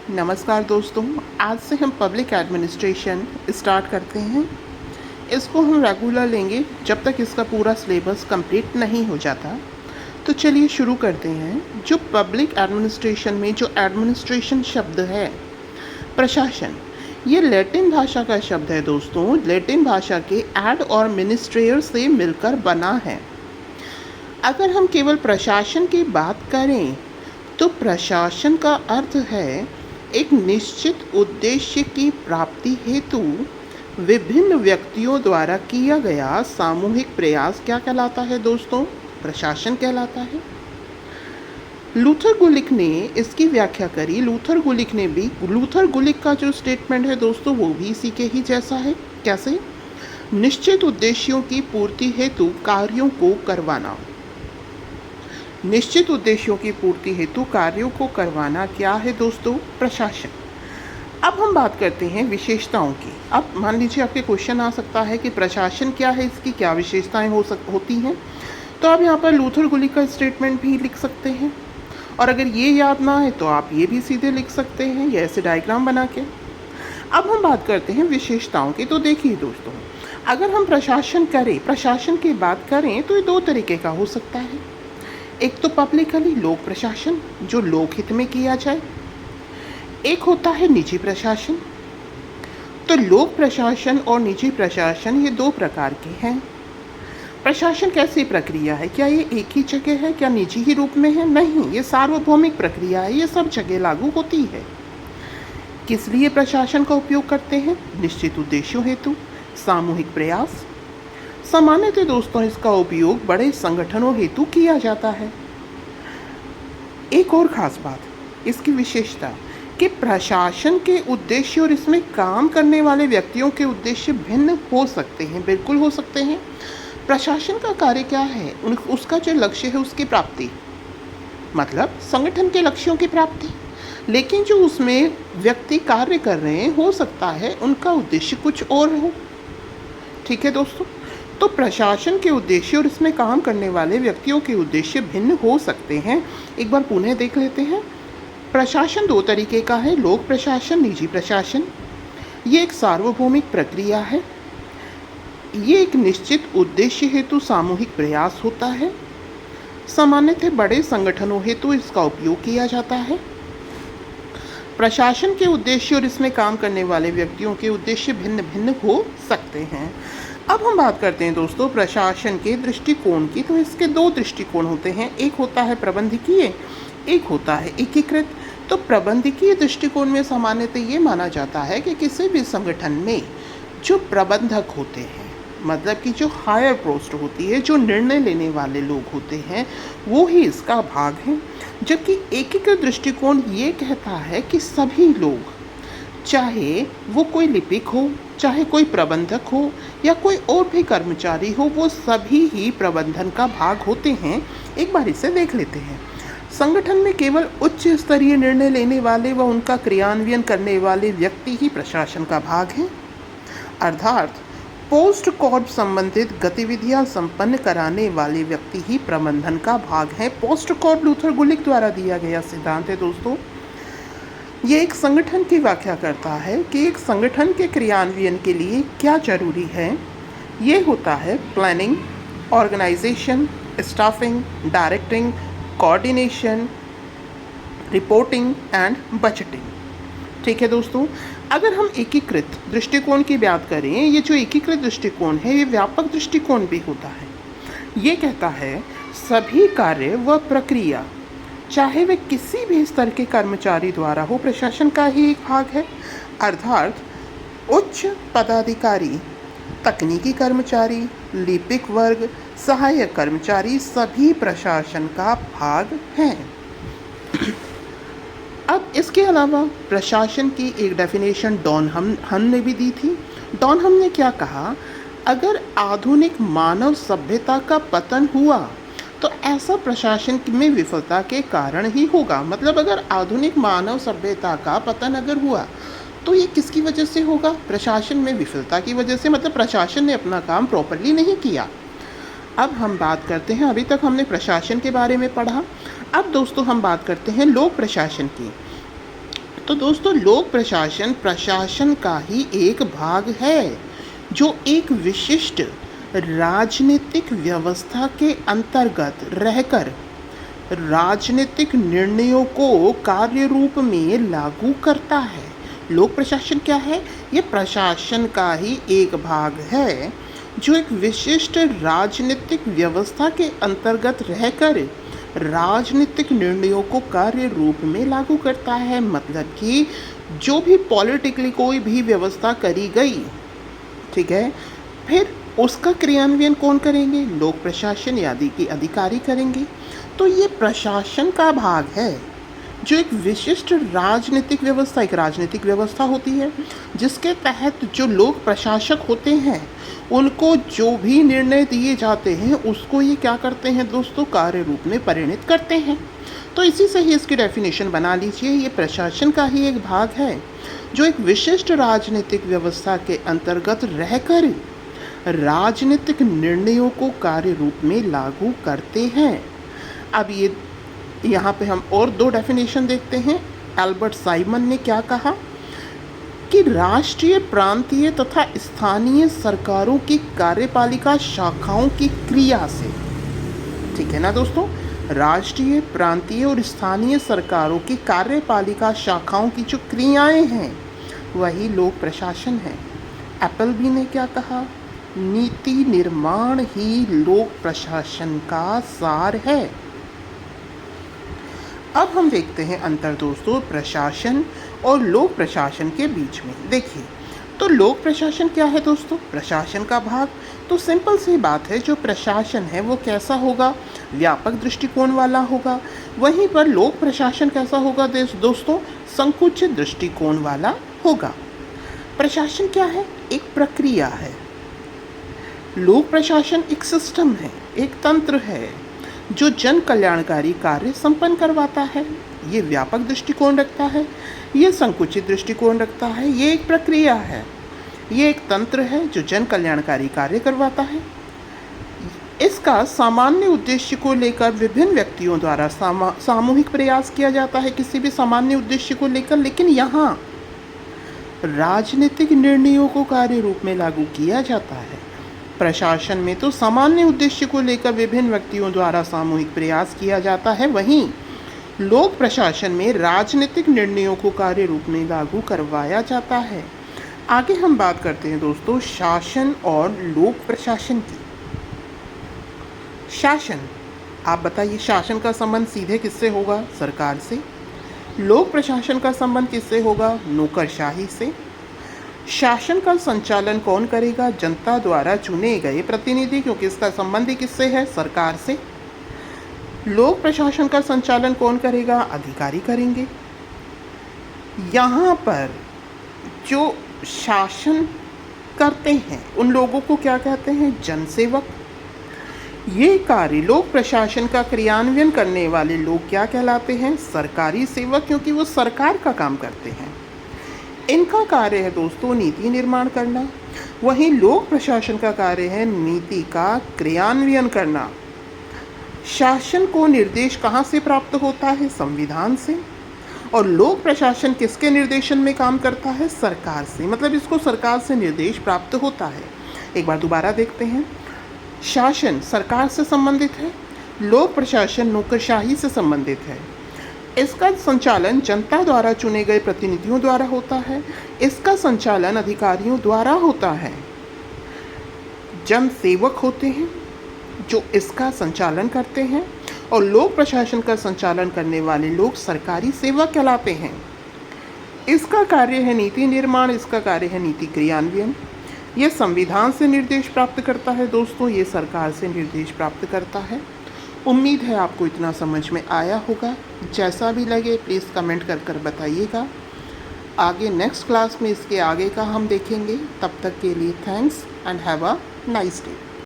नमस्कार दोस्तों, आज से हम पब्लिक एडमिनिस्ट्रेशन स्टार्ट करते हैं। इसको हम रेगुलर लेंगे जब तक इसका पूरा सिलेबस कंप्लीट नहीं हो जाता। तो चलिए शुरू करते हैं। जो पब्लिक एडमिनिस्ट्रेशन में जो एडमिनिस्ट्रेशन शब्द है, प्रशासन, ये लैटिन भाषा का शब्द है दोस्तों। लैटिन भाषा के एड और मिनिस्ट्रेयर से मिलकर बना है। अगर हम केवल प्रशासन की बात करें तो प्रशासन का अर्थ है एक निश्चित उद्देश्य की प्राप्ति हेतु विभिन्न व्यक्तियों द्वारा किया गया सामूहिक प्रयास क्या कहलाता है दोस्तों? प्रशासन कहलाता है। लूथर गुलिक ने इसकी व्याख्या करी। लूथर गुलिक का जो स्टेटमेंट है दोस्तों वो भी इसी के ही जैसा है। कैसे? निश्चित उद्देश्यों की पूर्ति हेतु कार्यों को करवाना। निश्चित उद्देश्यों की पूर्ति हेतु कार्यों को करवाना क्या है दोस्तों? प्रशासन। अब हम बात करते हैं विशेषताओं की। अब मान लीजिए आपके क्वेश्चन आ सकता है कि प्रशासन क्या है, इसकी क्या विशेषताएं होती हैं। तो आप यहाँ पर लूथर गुलिक का स्टेटमेंट भी लिख सकते हैं, और अगर ये याद ना है तो आप ये भी सीधे लिख सकते हैं, ये ऐसे डायग्राम बना के। अब हम बात करते हैं विशेषताओं की। तो देखिए दोस्तों, अगर हम प्रशासन की बात करें तो ये दो तरीके का हो सकता है। एक तो पब्लिकली लोक प्रशासन, जो लोकहित में किया जाए। एक होता है निजी प्रशासन। तो लोक प्रशासन और निजी प्रशासन ये दो प्रकार के हैं। प्रशासन कैसी प्रक्रिया है? क्या ये एक ही जगह है? क्या निजी ही रूप में है? नहीं, ये सार्वभौमिक प्रक्रिया है, ये सब जगह लागू होती है। किस लिए प्रशासन का उपयोग करते हैं? निश्चित उद्देश्यों हेतु, सामूहिक प्रयास। सामान्यतः दोस्तों इसका उपयोग बड़े संगठनों हेतु किया जाता है। एक और खास बात, इसकी विशेषता कि प्रशासन के उद्देश्य और इसमें काम करने वाले व्यक्तियों के उद्देश्य भिन्न हो सकते हैं। बिल्कुल हो सकते हैं। प्रशासन का कार्य क्या है? उसका जो लक्ष्य है उसकी प्राप्ति, मतलब संगठन के लक्ष्यों की प्राप्ति। लेकिन जो उसमें व्यक्ति कार्य कर रहे हैं, हो सकता है उनका उद्देश्य कुछ और हो। ठीक है दोस्तों, तो प्रशासन के उद्देश्य और इसमें काम करने वाले व्यक्तियों के उद्देश्य भिन्न हो सकते हैं। एक बार पुनः देख लेते हैं। प्रशासन दो तरीके का है, लोक प्रशासन, निजी प्रशासन। ये एक सार्वभौमिक प्रक्रिया है। ये एक निश्चित उद्देश्य हेतु सामूहिक प्रयास होता है। सामान्यतः बड़े संगठनों हेतु इसका उपयोग किया जाता है। प्रशासन के उद्देश्य और इसमें काम करने वाले व्यक्तियों के उद्देश्य भिन्न भिन्न हो सकते हैं। अब हम बात करते हैं दोस्तों प्रशासन के दृष्टिकोण की। तो इसके दो दृष्टिकोण होते हैं, एक होता है प्रबंधकीय, एक होता है एकीकृत। तो प्रबंधकीय दृष्टिकोण में सामान्यतः ये माना जाता है कि किसी भी संगठन में जो प्रबंधक होते हैं, मतलब कि जो हायर पोस्ट होती है, जो निर्णय लेने वाले लोग होते हैं, वो ही इसका भाग हैं। जबकि एकीकृत दृष्टिकोण ये कहता है कि सभी लोग, चाहे वो कोई लिपिक हो, चाहे कोई प्रबंधक हो या कोई और भी कर्मचारी हो, वो सभी ही प्रबंधन का भाग होते हैं। एक बार इसे देख लेते हैं। संगठन में केवल उच्च स्तरीय निर्णय लेने वाले व उनका क्रियान्वयन करने वाले व्यक्ति ही प्रशासन का भाग हैं। अर्थात पोस्ट कॉर्प संबंधित गतिविधियां संपन्न कराने वाले व्यक्ति ही प्रबंधन का भाग है। पोस्ट कॉर्प लूथर गुलिक द्वारा दिया गया सिद्धांत है दोस्तों। ये एक संगठन की व्याख्या करता है कि एक संगठन के क्रियान्वयन के लिए क्या जरूरी है। ये होता है planning, organisation, staffing, directing, coordination, reporting and budgeting. ठीक है दोस्तों, अगर हम एकीकृत दृष्टिकोण की बात करें, ये जो एकीकृत दृष्टिकोण है ये व्यापक दृष्टिकोण भी होता है। ये कहता है सभी कार्य व प्रक्रिया, चाहे वे किसी भी स्तर के कर्मचारी द्वारा हो, प्रशासन का ही एक भाग है। अर्थात उच्च पदाधिकारी, तकनीकी कर्मचारी, लिपिक वर्ग, सहायक कर्मचारी सभी प्रशासन का भाग हैं। अब इसके अलावा प्रशासन की एक डेफिनेशन डॉनहम ने भी दी थी। डॉनहम ने क्या कहा? अगर आधुनिक मानव सभ्यता का पतन हुआ तो ऐसा प्रशासन में विफलता के कारण ही होगा। मतलब अगर आधुनिक मानव सभ्यता का पतन अगर हुआ तो ये किसकी वजह से होगा? प्रशासन में विफलता की वजह से। मतलब प्रशासन ने अपना काम प्रॉपरली नहीं किया। अब हम बात करते हैं, अभी तक हमने प्रशासन के बारे में पढ़ा, अब दोस्तों हम बात करते हैं लोक प्रशासन की। तो दोस्तों लोक प्रशासन प्रशासन का ही एक भाग है जो एक विशिष्ट राजनीतिक व्यवस्था के अंतर्गत रहकर राजनीतिक निर्णयों को कार्य रूप में लागू करता है। लोक प्रशासन क्या है? ये प्रशासन का ही एक भाग है जो एक विशिष्ट राजनीतिक व्यवस्था के अंतर्गत रहकर राजनीतिक निर्णयों को कार्य रूप में लागू करता है। मतलब कि जो भी पॉलिटिकली कोई भी व्यवस्था करी गई, ठीक है, फिर उसका क्रियान्वयन कौन करेंगे? लोक प्रशासन आदि के अधिकारी करेंगे। तो ये प्रशासन का भाग है जो एक विशिष्ट राजनीतिक व्यवस्था, एक राजनीतिक व्यवस्था होती है जिसके तहत जो लोक प्रशासक होते हैं उनको जो भी निर्णय दिए जाते हैं उसको ये क्या करते हैं दोस्तों? कार्य रूप में परिणित करते हैं। तो इसी से ही इसकी डेफिनेशन बना लीजिए, ये प्रशासन का ही एक भाग है जो एक विशिष्ट राजनीतिक व्यवस्था के अंतर्गत रहकर राजनीतिक निर्णयों को कार्य रूप में लागू करते हैं। अब ये यहाँ पे हम और दो डेफिनेशन देखते हैं। एल्बर्ट साइमन ने क्या कहा कि राष्ट्रीय, प्रांतीय तथा स्थानीय सरकारों की कार्यपालिका शाखाओं की क्रिया से, ठीक है ना दोस्तों, राष्ट्रीय, प्रांतीय और स्थानीय सरकारों की कार्यपालिका शाखाओं की जो क्रियाएं हैं वही लोक प्रशासन है। एप्पलबी ने क्या कहा? नीति निर्माण ही लोक प्रशासन का सार है। अब हम देखते हैं अंतर दोस्तों प्रशासन और लोक प्रशासन के बीच में। देखिए, तो लोक प्रशासन क्या है दोस्तों? प्रशासन का भाग। तो सिंपल सी बात है, जो प्रशासन है वो कैसा होगा? व्यापक दृष्टिकोण वाला होगा। वहीं पर लोक प्रशासन कैसा होगा दोस्तों? संकुचित दृष्टिकोण वाला होगा। प्रशासन क्या है? एक प्रक्रिया है। लोक प्रशासन एक सिस्टम है, एक तंत्र है जो जन कल्याणकारी कार्य संपन्न करवाता है। ये व्यापक दृष्टिकोण रखता है, ये संकुचित दृष्टिकोण रखता है, ये एक प्रक्रिया है, ये एक तंत्र है जो जन कल्याणकारी कार्य करवाता है। इसका सामान्य उद्देश्य को लेकर विभिन्न व्यक्तियों द्वारा सामूहिक प्रयास किया जाता है किसी भी सामान्य उद्देश्य को लेकर, लेकिन यहाँ राजनीतिक निर्णयों को कार्य रूप में लागू किया जाता है। प्रशासन में तो सामान्य उद्देश्य को लेकर विभिन्न व्यक्तियों द्वारा सामूहिक प्रयास किया जाता है, वहीं लोक प्रशासन में राजनीतिक निर्णयों को कार्य रूप में लागू करवाया जाता है। आगे हम बात करते हैं दोस्तों शासन और लोक प्रशासन की। शासन, आप बताइए, शासन का संबंध सीधे किससे होगा? सरकार से। लोक प्रशासन का संबंध किससे होगा? नौकरशाही से। शासन का संचालन कौन करेगा? जनता द्वारा चुने गए प्रतिनिधि, क्योंकि इसका संबंध ही किससे है? सरकार से। लोक प्रशासन का संचालन कौन करेगा? अधिकारी करेंगे। यहाँ पर जो शासन करते हैं उन लोगों को क्या कहते हैं? जनसेवक। ये कार्य लोक प्रशासन का क्रियान्वयन करने वाले लोग क्या कहलाते हैं? सरकारी सेवक, क्योंकि वो सरकार का काम करते हैं। इनका कार्य है दोस्तों नीति निर्माण करना, वहीं लोक प्रशासन का कार्य है नीति का क्रियान्वयन करना। शासन को निर्देश कहाँ से प्राप्त होता है? संविधान से। और लोक प्रशासन किसके निर्देशन में काम करता है? सरकार से। मतलब इसको सरकार से निर्देश प्राप्त होता है। एक बार दोबारा देखते हैं। शासन सरकार से संबंधित है, लोक प्रशासन नौकरशाही से संबंधित है। इसका संचालन जनता द्वारा चुने गए प्रतिनिधियों द्वारा होता है, इसका संचालन अधिकारियों द्वारा होता है। जन सेवक होते हैं जो इसका संचालन करते हैं, और लोक प्रशासन का संचालन करने वाले लोग सरकारी सेवक कहलाते हैं। इसका कार्य है नीति निर्माण, इसका कार्य है नीति क्रियान्वयन। यह संविधान से निर्देश प्राप्त करता है दोस्तों, ये सरकार से निर्देश प्राप्त करता है। उम्मीद है आपको इतना समझ में आया होगा। जैसा भी लगे प्लीज़ कमेंट कर बताइएगा। आगे नेक्स्ट क्लास में इसके आगे का हम देखेंगे। तब तक के लिए thanks and have a nice day.